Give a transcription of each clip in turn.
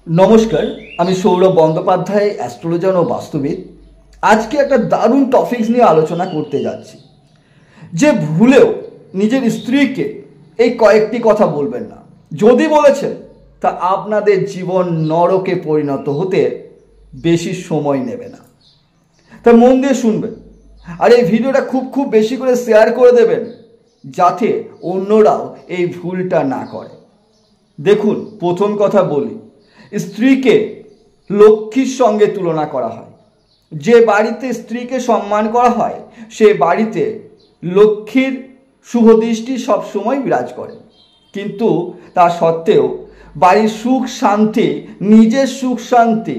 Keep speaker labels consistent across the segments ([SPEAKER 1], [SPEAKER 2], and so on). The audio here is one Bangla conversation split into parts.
[SPEAKER 1] নমস্কার, আমি সৌরভ বন্দ্যোপাধ্যায়, অ্যাস্ট্রোলজার ও বাস্তুবিদ। আজকে একটা দারুণ টপিকস নিয়ে আলোচনা করতে যাচ্ছি। যে ভুলেও নিজের স্ত্রীকে এই কয়েকটি কথা বলবেন না। যদি বলেছেন তা আপনাদের জীবন নরকে পরিণত হতে বেশি সময় নেবে না। তা মন দিয়ে শুনবেন, আর এই ভিডিওটা খুব বেশি করে শেয়ার করে দেবেন, যাতে অন্যরাও এই ভুলটা না করে। দেখুন, প্রথম কথা বলি, স্ত্রীকে লক্ষ্মীর সঙ্গে তুলনা করা হয়। যে বাড়িতে স্ত্রীকে সম্মান করা হয় সে বাড়িতে লক্ষ্মীর শুভদৃষ্টি সবসময় বিরাজ করে। কিন্তু তা সত্ত্বেও বাড়ির সুখ শান্তি, নিজের সুখ শান্তি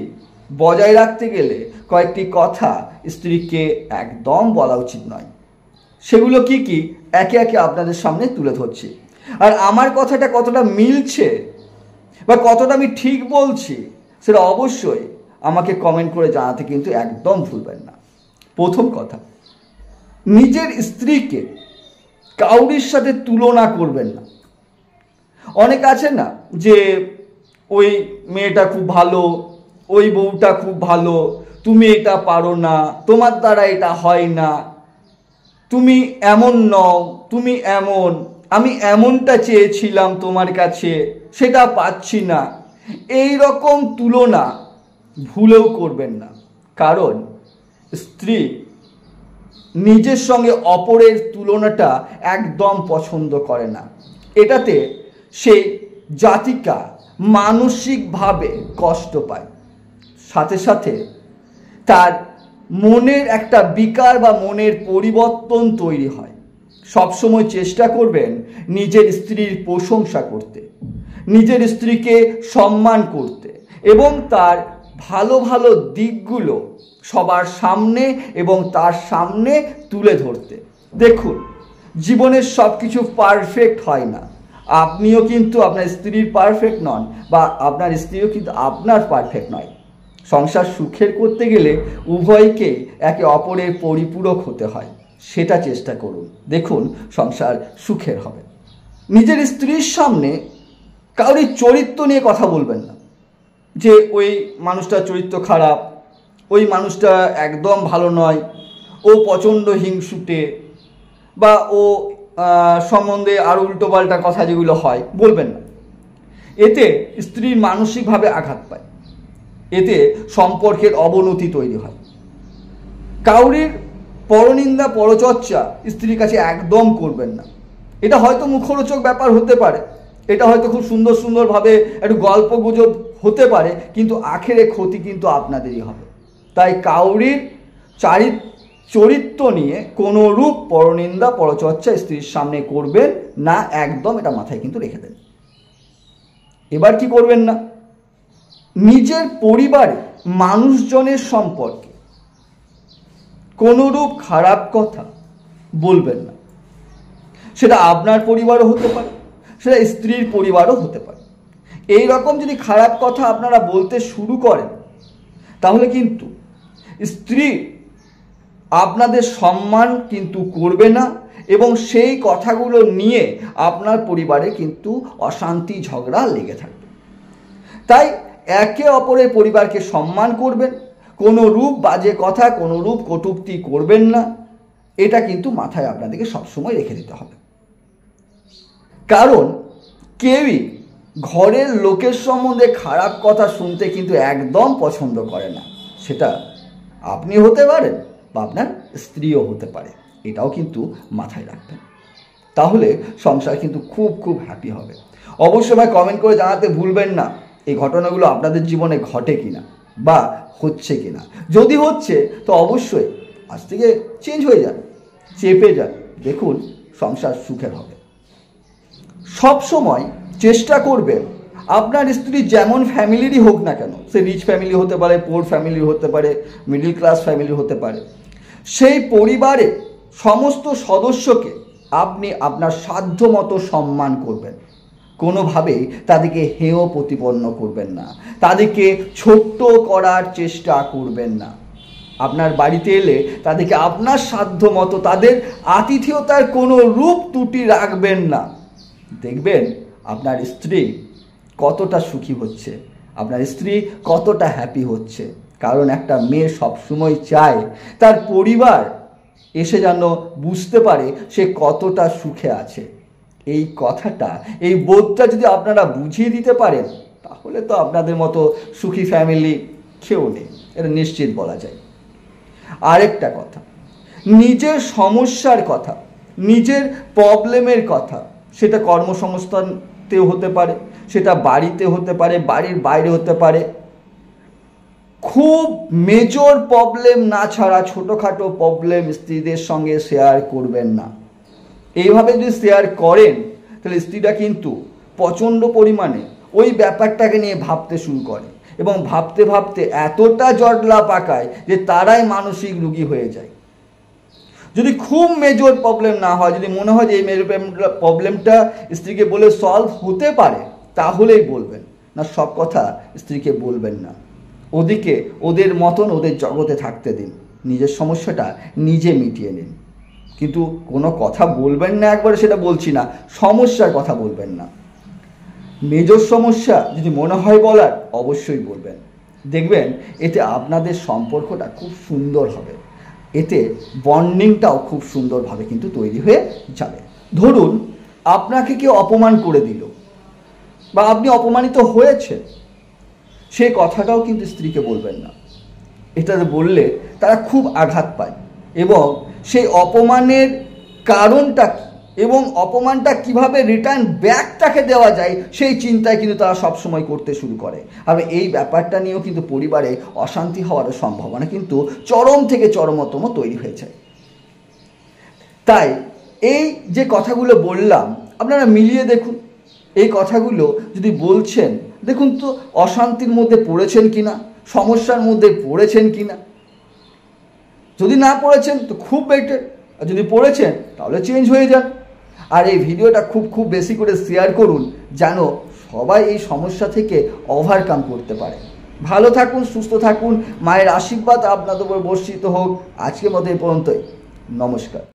[SPEAKER 1] বজায় রাখতে গেলে কয়েকটি কথা স্ত্রীকে একদম বলা উচিত নয়। সেগুলো কি কি একে একে আপনাদের সামনে তুলে ধরছি। আর আমার কথাটা কতটা মিলছে বা কতটা আমি ঠিক বলছি সেটা অবশ্যই আমাকে কমেন্ট করে জানাতে কিন্তু একদম ভুলবেন না। প্রথম কথা, নিজের স্ত্রীকে কাউরির সাথে তুলনা করবেন না। অনেক আছে না যে ওই মেয়েটা খুব ভালো, ওই বউটা খুব ভালো, তুমি এটা পারো না, তোমার দ্বারা এটা হয় না, তুমি এমন নও, তুমি এমন, আমি এমনটা চেয়েছিলাম তোমার কাছে, সেটা পাচ্ছি না। এই রকম তুলনা ভুলেও করবেন না। কারণ স্ত্রী নিজের সঙ্গে অপরের তুলনাটা একদম পছন্দ করে না। এটাতে সেই জাতিকা মানসিকভাবে কষ্ট পায়, সাথে সাথে তার মনের একটা বিকার বা মনের পরিবর্তন তৈরি হয়। সবসময় চেষ্টা করবেন নিজের স্ত্রীর প্রশংসা করতে, নিজের স্ত্রীকে সম্মান করতে এবং তার ভালো ভালো দিকগুলো সবার সামনে এবং তার সামনে তুলে ধরতে। দেখুন, জীবনের সব কিছু পারফেক্ট হয় না। আপনিও কিন্তু আপনার স্ত্রীর পারফেক্ট নন, বা আপনার স্ত্রীও কিন্তু আপনার পারফেক্ট নয়। সংসার সুখের করতে গেলে উভয়কে একে অপরের পরিপূরক হতে হয়, সেটা চেষ্টা করুন। দেখুন, সংসার সুখের হবে। নিজের স্ত্রীর সামনে কাউরি চরিত্র নিয়ে কথা বলবেন না, যে ওই মানুষটার চরিত্র খারাপ, ওই মানুষটা একদম ভালো নয়, ও প্রচণ্ড হিংসুটে, বা ও সম্বন্ধে আর উল্টোপাল্টা কথা যেগুলো হয় বলবেন না। এতে স্ত্রীর মানসিকভাবে আঘাত পায়, এতে সম্পর্কের অবনতি তৈরি হয়। কাউরির পরনিন্দা পরচর্চা স্ত্রীর কাছে একদম করবেন না। এটা হয়তো মুখরোচক ব্যাপার হতে পারে, এটা হয়তো খুব সুন্দরভাবে একটু গল্প গুজব হতে পারে, কিন্তু আখেরে ক্ষতি কিন্তু আপনাদেরই হবে। তাই কাউরির চরিত্র নিয়ে কোনো রূপ পরনিন্দা পরচর্চা স্ত্রীর সামনে করবেন না, একদম এটা মাথায় কিন্তু রেখে দেন। এবার কি করবেন না, নিজের পরিবারে মানুষজনের সম্পর্কে কোনোরূপ খারাপ কথা বলবেন না। সেটা আপনার পরিবারও হতে পারে, সেটা স্ত্রীর পরিবারও হতে পারে। এই রকম যদি খারাপ কথা আপনারা বলতে শুরু করেন, তাহলে কিন্তু স্ত্রী আপনাদের সম্মান কিন্তু করবে না, এবং সেই কথাগুলো নিয়ে আপনার পরিবারে কিন্তু অশান্তি ঝগড়া লেগে থাকবে। তাই একে অপরের পরিবারকে সম্মান করবেন, কোনো রূপ বাজে কথা, কোনো রূপ কটূক্তি করবেন না। এটা কিন্তু মাথায় আপনাদেরকে সবসময় রেখে দিতে হবে। কারণ কেউই ঘরের লোকের সম্বন্ধে খারাপ কথা শুনতে কিন্তু একদম পছন্দ করে না। সেটা আপনি হতে পারেন বা আপনার স্ত্রীও হতে পারে, এটাও কিন্তু মাথায় রাখবেন। তাহলে সংসার কিন্তু খুব হ্যাপি হবে। অবশ্যই ভাই কমেন্ট করে জানাতে ভুলবেন না এই ঘটনাগুলো আপনাদের জীবনে ঘটে কিনা বা হচ্ছে কিনা। যদি হচ্ছে তো অবশ্যই আজ থেকে চেঞ্জ হয়ে যান, চেপে যান। দেখুন, সংসার সুখের হবে। সব সময় চেষ্টা করবেন আপনার স্ত্রী যেমন ফ্যামিলিরই হোক না কেন, সে রিচ ফ্যামিলি হতে পারে, পোর ফ্যামিলি হতে পারে, মিডল ক্লাস ফ্যামিলি হতে পারে, সেই পরিবারের সমস্ত সদস্যকে আপনি আপনার সাধ্যমতো সম্মান করবেন। কোনোভাবেই তাদেরকে হেয় প্রতিপন্ন করবেন না, তাদেরকে ছোট্ট করার চেষ্টা করবেন না। আপনার বাড়িতে এলে তাদেরকে আপনার সাধ্যমতো, তাদের আতিথেয়তার কোনো রূপ ত্রুটি রাখবেন না। দেখবেন আপনার স্ত্রী কতটা সুখী হচ্ছে আপনার স্ত্রী কতটা হ্যাপি হচ্ছে। কারণ একটা মেয়ে সবসময় চায় তার পরিবার এসে যেন বুঝতে পারে সে কতটা সুখে আছে। এই কথাটা, এই বোধটা যদি আপনারা বুঝিয়ে দিতে পারেন, তাহলে তো আপনাদের মতো সুখী ফ্যামিলি কেউ নেই, এটা নিশ্চিত বলা যায়। আরেকটা কথা, নিজের সমস্যার কথা, নিজের প্রবলেমের কথা, সেটা কর্মসংস্থানতেও হতে পারে, সেটা বাড়িতে হতে পারে, বাড়ির বাইরে হতে পারে। খুব মেজর প্রবলেম না ছাড়া ছোটোখাটো প্রবলেম স্ত্রীদের সঙ্গে শেয়ার করবেন না। এইভাবে যদি শেয়ার করেন তাহলে স্ত্রীরা কিন্তু প্রচণ্ড পরিমাণে ওই ব্যাপারটাকে নিয়ে ভাবতে শুরু করে এবং ভাবতে ভাবতে এতটা জটলা পাকায় যে তারাই মানসিক রোগী হয়ে যায়। যদি খুব মেজর প্রবলেম না হয়, যদি মনে হয় যে এই মেজর প্রবলেমটা স্ত্রীকে বলে সলভ হতে পারে, তাহলেই বলবেন, না সব কথা স্ত্রীকে বলবেন না। ওদিকে ওদের মতন ওদের জগতে থাকতে দিন, নিজের সমস্যাটা নিজে মিটিয়ে নিন। কিন্তু কোনো কথা বলবেন না, একবারে সেটা বলছি না, সমস্যার কথা বলবেন না। মেজর সমস্যা যদি মনে হয় বলার, অবশ্যই বলবেন। দেখবেন এতে আপনাদের সম্পর্কটা খুব সুন্দর হবে, এতে বন্ডিংটাও খুব সুন্দরভাবে কিন্তু তৈরি হয়ে যাবে। ধরুন আপনাকে কেউ অপমান করে দিল বা আপনি অপমানিত হয়েছেন, সেই কথাটাও কিন্তু স্ত্রীকে বলবেন না। এটা বললে তারা খুব আঘাত পায় এবং সেই অপমানের কারণটা কি এবং অপমানটা কিভাবে রিটার্ন ব্যাক তাকে দেওয়া যায়, সেই চিন্তায় কিন্তু তারা সবসময় করতে শুরু করে। আর এই ব্যাপারটা নিয়েও কিন্তু পরিবারে অশান্তি হওয়ারও সম্ভাবনা কিন্তু চরম থেকে চরমতম তৈরি হয়ে যায়। তাই এই যে কথাগুলো বললাম, আপনারা মিলিয়ে দেখুন। এই কথাগুলো যদি বলছেন, দেখুন তো অশান্তির মধ্যে পড়েছেন কিনা, সমস্যার মধ্যে পড়েছেন কিনা। যদি না পড়েছেন তো খুব বেটার, আর যদি পড়েছেন তাহলে চেঞ্জ হয়ে যান। আর এই ভিডিওটা খুব বেশি করে শেয়ার করুন, যেন সবাই এই সমস্যা থেকে ওভারকাম করতে পারে। ভালো থাকুন, সুস্থ থাকুন, মায়ের আশীর্বাদ আপনাদের উপর বর্ষিত হোক। আজকের মতো এই পর্যন্তই, নমস্কার।